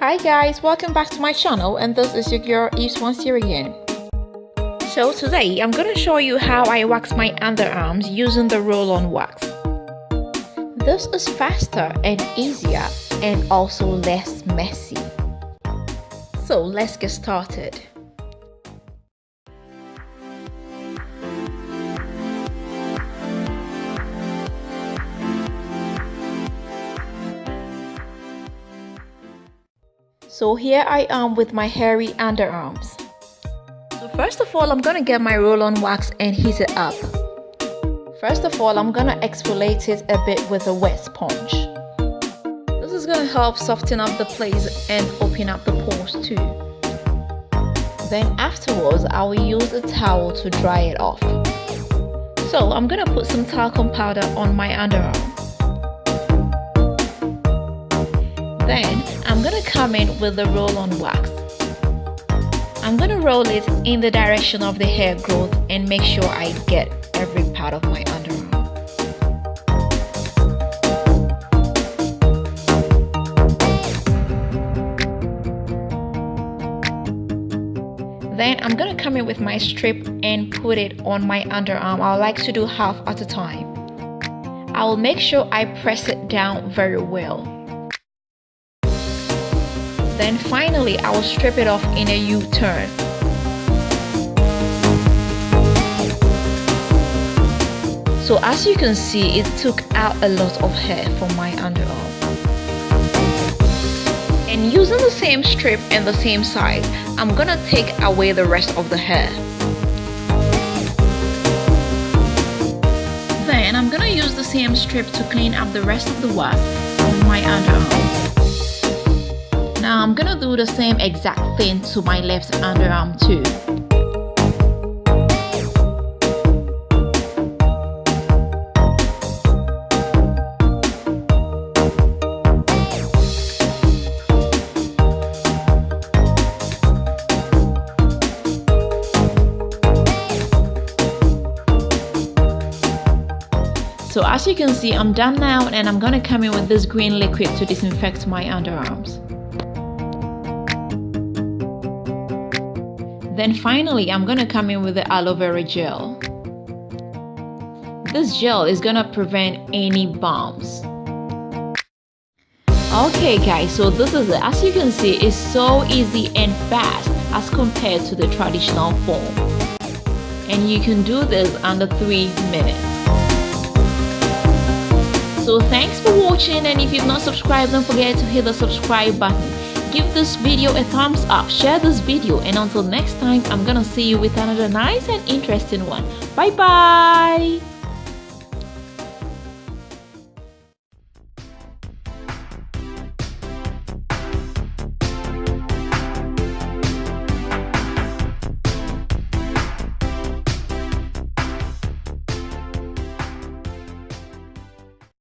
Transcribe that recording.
Hi guys, welcome back to my channel, and this is your girl Yves once here again. So today I'm gonna show you how I wax my underarms using the roll-on wax. This is faster and easier and also less messy. So let's get started. So here I am with my hairy underarms. So first of all, I'm gonna get my roll-on wax and heat it up. First of all, I'm gonna exfoliate it a bit with a wet sponge. This is gonna help soften up the place and open up the pores too. Then afterwards, I will use a towel to dry it off. So I'm gonna put some talcum powder on my underarm. Then I'm gonna come in with the roll-on wax. I'm gonna roll it in the direction of the hair growth and make sure I get every part of my underarm. Then I'm gonna come in with my strip and put it on my underarm. I like to do half at a time. I will make sure I press it down very well. Then finally, I will strip it off in a U-turn. So as you can see, it took out a lot of hair from my underarm. And using the same strip and the same side, I'm gonna take away the rest of the hair. Then I'm gonna use the same strip to clean up the rest of the wax on my underarm. Now I'm gonna do the same exact thing to my left underarm too. So as you can see, I'm done now, and I'm gonna come in with this green liquid to disinfect my underarms. Then finally, I'm gonna come in with the aloe vera gel. This gel is gonna prevent any bumps. Okay guys, so this is it. As you can see, it's so easy and fast as compared to the traditional foam. And you can do this under 3 minutes. So thanks for watching, and if you've not subscribed, don't forget to hit the subscribe button. Give this video a thumbs up, share this video, and until next time, I'm gonna see you with another nice and interesting one. Bye bye.